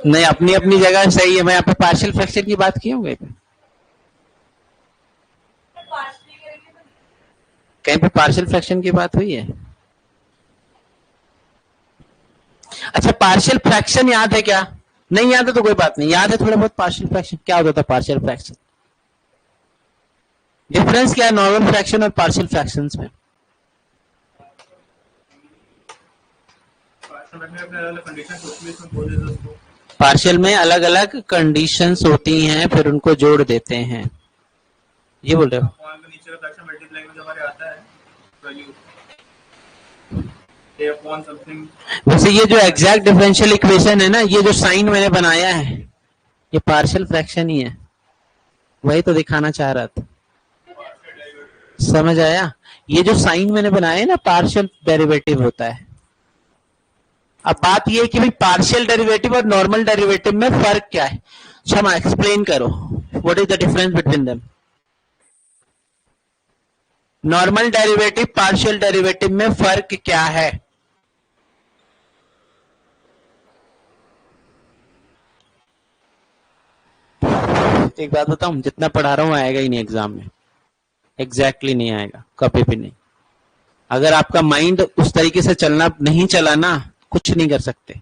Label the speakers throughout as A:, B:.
A: नहीं, अपनी अपनी जगह सही है। मैं यहाँ पे पार्शियल फ्रैक्शन की बात की हूँ कहीं पे पार्शियल फ्रैक्शन की बात हुई है? अच्छा, पार्शियल फ्रैक्शन याद है क्या? नहीं याद है तो कोई बात नहीं, याद है थोड़ा बहुत पार्शियल फ्रैक्शन क्या होता था? पार्शियल फ्रैक्शन डिफरेंस क्या है नॉर्मल फ्रैक्शन और पार्शियल फ्रैक्शंस में? पार्शियल में अलग अलग कंडीशंस होती हैं, फिर उनको जोड़ देते हैं, ये बोल रहे हो? वैसे ये जो एग्जैक्ट डिफरेंशियल इक्वेशन है ना, ये जो साइन मैंने बनाया है, ये पार्शियल फ्रैक्शन ही है, वही तो दिखाना चाह रहा था। समझ आया? ये जो साइन मैंने बनाया है ना, पार्शियल डेरिवेटिव होता है। अब बात ये है कि भाई पार्शियल डेरिवेटिव और नॉर्मल डेरिवेटिव में फर्क क्या है? क्षमा, एक्सप्लेन करो, what is the difference between them? Normal derivative partial derivative में फर्क क्या है? एक बात बताऊं, जितना पढ़ा रहा हूं आएगा ही नहीं एग्जाम में, एग्जैक्टली नहीं आएगा, कभी भी नहीं। अगर आपका माइंड उस तरीके से चलना नहीं चला ना, कुछ नहीं कर सकते।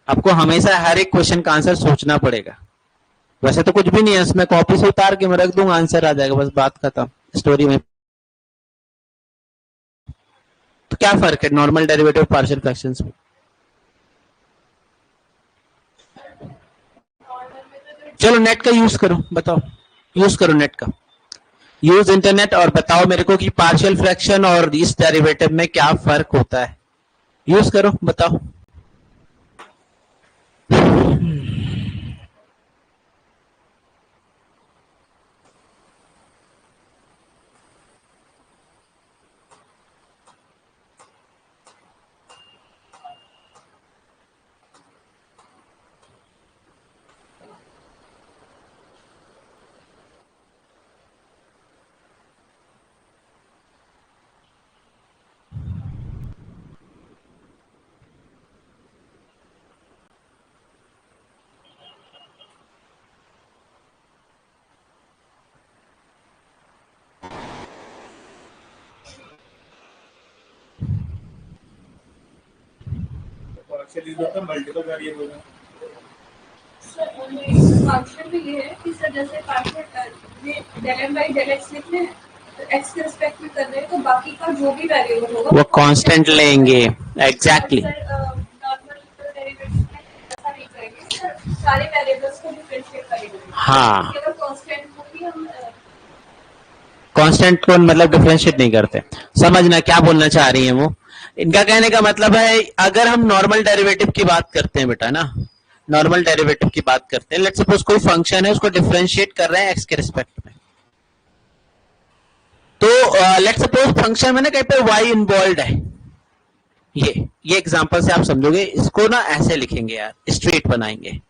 A: आपको हमेशा हर एक क्वेश्चन का आंसर सोचना पड़ेगा। वैसे तो कुछ भी नहीं है इसमें, कॉपी से उतार के मैं रख दूंगा, आंसर आ जाएगा, बस बात खत्म, स्टोरी में। तो क्या फर्क है नॉर्मल डेरिवेटिव पार्शियल फ्रैक्शंस में? चलो नेट का यूज करो, बताओ, यूज करो नेट का, यूज इंटरनेट और बताओ मेरे को कि पार्शियल फ्रैक्शन और इस डेरिवेटिव में क्या फर्क होता है। यूज करो, बताओ।
B: मल्टीपल वेरिएबल है फंक्शन भी ये है कि सर जैसे del m by del x लिखते हैं तो x के रिस्पेक्ट में कर रहे हैं, तो बाकी का जो भी वेरिएबल होगा
A: वो कांस्टेंट लेंगे। एग्जैक्टली
B: नॉर्मल डेरिवेटिव में ऐसा नहीं करेंगे सर, सारे वेरिएबल्स को डिफरेंशिएट करेंगे।
A: हाँ,
B: केवल कांस्टेंट को ही हम
A: कांस्टेंट को मतलब डिफरेंशिएट नहीं करते। समझना क्या बोलना चाह रही है वो। इनका कहने का मतलब है, अगर हम नॉर्मल डेरिवेटिव की बात करते हैं बेटा ना, नॉर्मल डेरिवेटिव की बात करते हैं, लेट्स सपोज कोई फंक्शन है, उसको डिफरेंशिएट कर रहे हैं एक्स के रिस्पेक्ट में, तो लेट्स सपोज फंक्शन में ना कहीं पे वाई इन्वॉल्व है, ये एग्जांपल से आप समझोगे। इसको ना ऐसे लिखेंगे यार, स्ट्रेट बनाएंगे,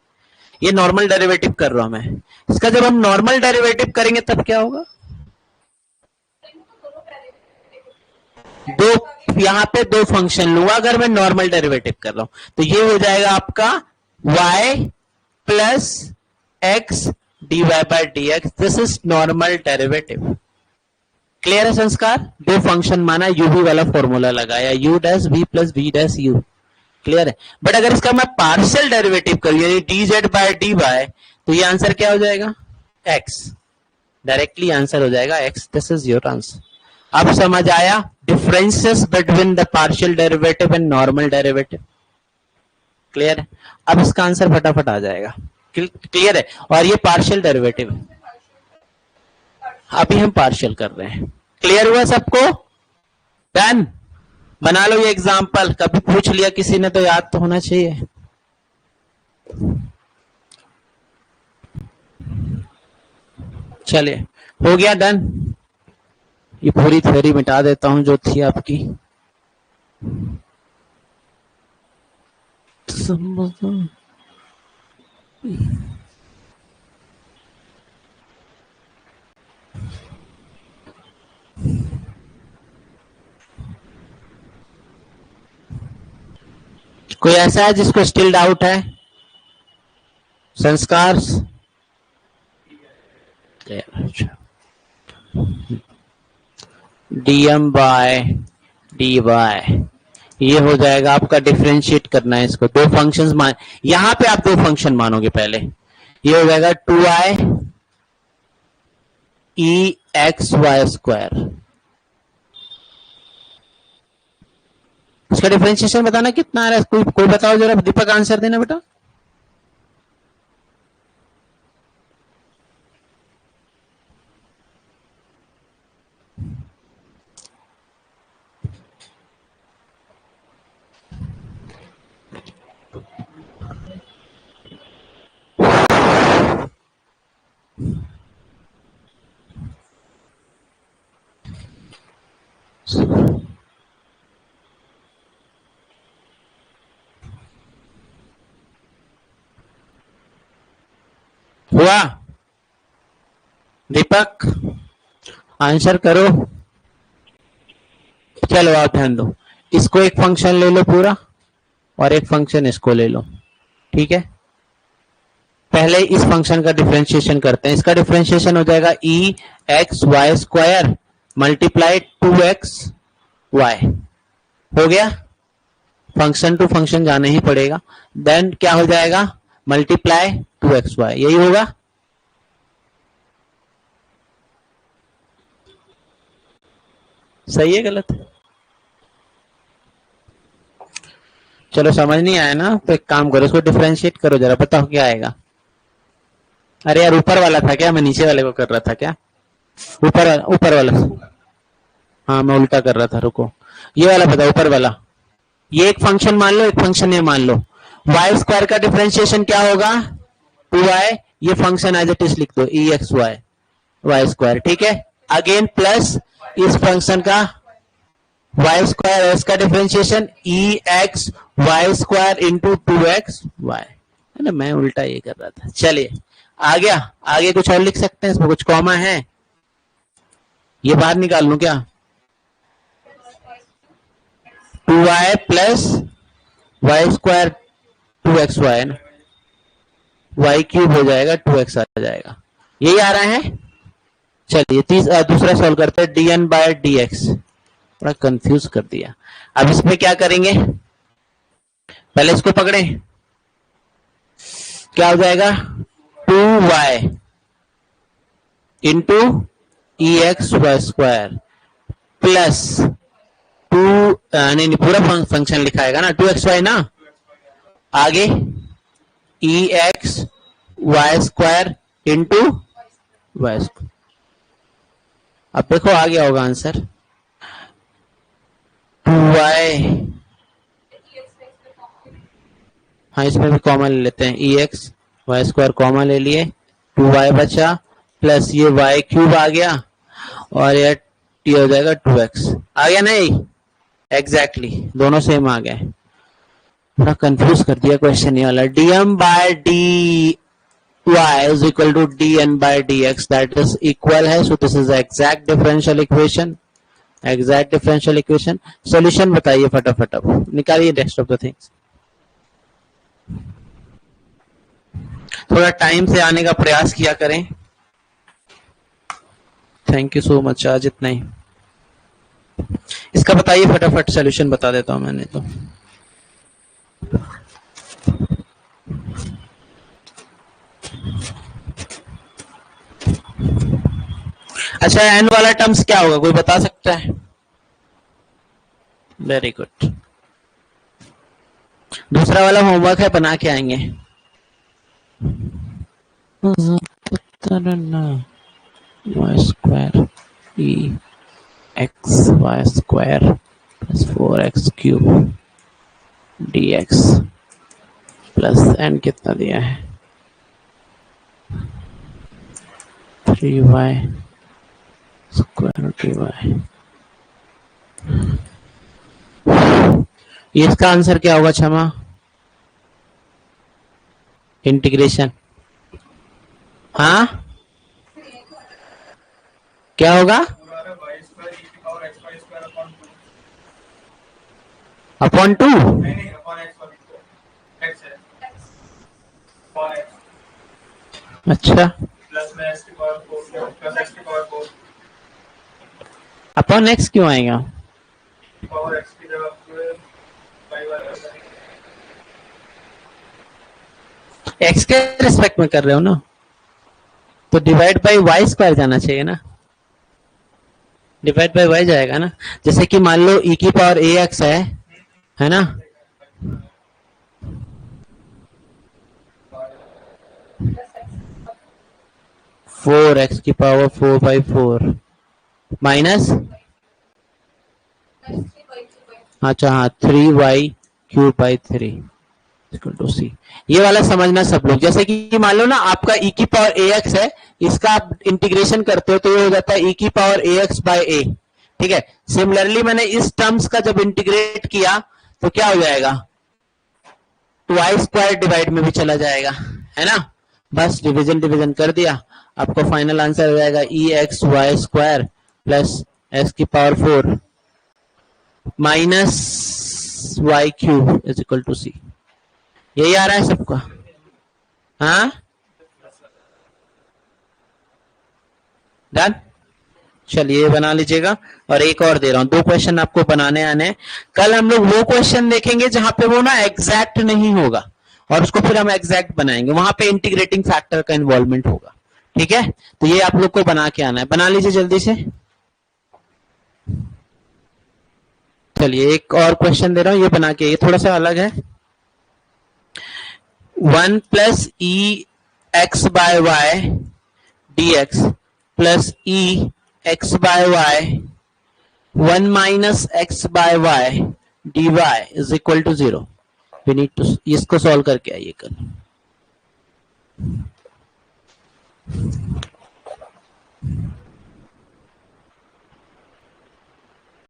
A: ये नॉर्मल डेरिवेटिव कर रहा हूं मैं। इसका जब हम नॉर्मल डेरिवेटिव करेंगे तब क्या होगा? दो, यहां पे दो फंक्शन लूंगा अगर मैं नॉर्मल डेरिवेटिव कर रहा हूं, तो ये हो जाएगा आपका y plus x dy by dx, this is normal derivative. Clear है संस्कार? दो फंक्शन माना, u v वाला फॉर्मूला लगाया, u dash v plus v dash u। Clear है? बट अगर इसका मैं पार्शियल डेरिवेटिव कर लिया, dz बाय dy, तो ये आंसर क्या हो जाएगा? x। डायरेक्टली आंसर हो जाएगा x। This is your answer. अब समझ आया differences between the partial derivative and normal derivative? Clear है? अब इसका आंसर फटाफट आ जाएगा। क्लियर है? और ये पार्शियल डेरिवेटिव है, अभी हम पार्शियल कर रहे हैं। क्लियर हुआ सबको? डन? बना लो ये एग्जांपल, कभी पूछ लिया किसी ने तो याद तो होना चाहिए। चलिए, हो गया डन। ये पूरी थ्योरी मिटा देता हूं जो थी आपकी। कोई ऐसा है जिसको स्टिल डाउट है? संस्कार dm बाय dy, ये हो जाएगा आपका, डिफरेंशिएट करना है इसको, दो फंक्शंस मान, यहां पे आप दो फंक्शन मानोगे पहले, ये हो जाएगा 2i e x y square, इसका डिफरेंशिएशन बताना कितना आ रहा है, कोई बताओ जरा, दीपक आंसर देना बेटा। हुआ दीपक, आंसर करो। चलो आप ध्यान दो, इसको एक फंक्शन ले लो पूरा और एक फंक्शन इसको ले लो, ठीक है। पहले इस फंक्शन का डिफरेंशिएशन करते हैं, इसका डिफरेंशिएशन हो जाएगा e x y square multiply 2x y, हो गया, फंक्शन टू फंक्शन जाने ही पड़ेगा, देन क्या हो जाएगा मल्टीप्लाई 2xy, यही होगा। सही है गलत है? चलो समझ नहीं आया ना, तो एक काम करो, इसको डिफरेंशिएट करो जरा, बताओ क्या आएगा। अरे यार ऊपर वाला था क्या, मैं नीचे वाले को कर रहा था क्या, ऊपर वाला, हाँ मैं उल्टा कर रहा था, रुको, ये वाला बताओ, ऊपर वाला, ये एक फंक्शन मान लो, एक फंक्शन ये मान लो, वाई स्क्वायर का डिफरेंशिएशन क्या होगा 2y, ये फंक्शन एज इट इज लिख दो e x y y square, ठीक है, अगेन प्लस इस फंक्शन का वाई स्क्वायर, इसका differentiation e x y square into 2x y, है ना, मैं उल्टा ये कर रहा था। चलिए आ गया, आगे कुछ और लिख सकते हैं, इसमें कुछ कॉमा है, ये बाहर निकाल लूं क्या, 2y plus Y square 2xy है ना, y क्यूब हो जाएगा 2x आ जाएगा, यही आ रहा है। चलिए दूसरा सॉल्व करते हैं, dn बाय dx, थोड़ा कंफ्यूज कर दिया। अब इसमें क्या करेंगे, पहले इसको पकड़े, क्या हो जाएगा 2y into e x y square plus 2, नहीं पूरा फंक्शन लिखाएगा ना, 2xy ना, आगे e x y square into y square, अब देखो आ गया होगा आंसर 2y, हाँ इसमें भी कॉमन ले लेते हैं, ई एक्स वाई स्क्वायर कॉमन ले लिए, 2y बचा प्लस ये y क्यूब आ गया और ये t हो जाएगा 2x, आ गया नहीं, एग्जैक्टली दोनों सेम आ गए, थोड़ा कंफ्यूज कर दिया क्वेश्चन ये वाला। dm by dy is equal to dn by dx, that is equal है, so this is exact differential equation, exact differential equation. Solution बताइए फटाफट, अब निकालिए रेस्ट ऑफ द थिंग्स, थोड़ा टाइम से आने का प्रयास किया करें। थैंक यू सो मच, आज इतना ही, इसका बताइए फटाफट, सॉल्यूशन बता देता हूं मैंने तो। अच्छा एन वाला टर्म्स क्या होगा, कोई बता सकता है? वेरी गुड, दूसरा वाला होमवर्क है, बना के आएंगे। Y square e x y square plus 4x cube dx plus n कितना दिया है 3y स्क्वायर dy, ये इसका आंसर क्या होगा क्षमा, इंटीग्रेशन, हाँ क्या होगा अपॉन 2, अच्छा,
C: प्लस में x की पावर 4 प्लस x की पावर 4
A: अपॉन एक्स क्यों आएगा?
C: पावर x की जगह पे 5
A: एक्स के रिस्पेक्ट में कर रहे हो ना, तो डिवाइड बाई वाई स्क्वायर जाना चाहिए ना, डिवाइड बाई वाई जाएगा ना। जैसे कि मान लो e की पावर ए एक्स है ना, फोर एक्स की पावर 4/4 माइनस, अच्छा हाँ 3y³ 3 ये वाला समझना सब लोग। जैसे कि मान लो ना आपका e की पावर ax है, इसका आप इंटीग्रेशन करते हो तो ये हो जाता है e की पावर ax/a, ठीक है। सिमिलरली मैंने इस टर्म्स का जब इंटीग्रेट किया तो क्या हो जाएगा, वाई स्क्वायर डिवाइड में भी चला जाएगा, है ना। बस डिवीजन डिवीजन कर दिया, आपको फाइनल आंसर हो जाएगा EXY² प्लस एक्स की पावर 4 माइनस y³ = c। यही आ रहा है सबका? हाँ डन, चलिए ये बना लीजिएगा। और एक और दे रहा हूं, 2 क्वेश्चन आपको बनाने आने हैं। कल हम लोग वो क्वेश्चन देखेंगे जहां पे वो ना एग्जैक्ट नहीं होगा और उसको फिर हम एग्जैक्ट बनाएंगे, वहां पे इंटीग्रेटिंग फैक्टर का इन्वॉल्वमेंट होगा, ठीक है। तो ये आप लोग को बना के आना है, बना लीजिए जल्दी से। चलिए एक और क्वेश्चन दे रहा हूं, ये बना के, ये थोड़ा सा अलग है। 1 + EX/y dx plus EX/y 1 - x/y dy = 0। We need to, इसको सॉल्व करके आइए कल।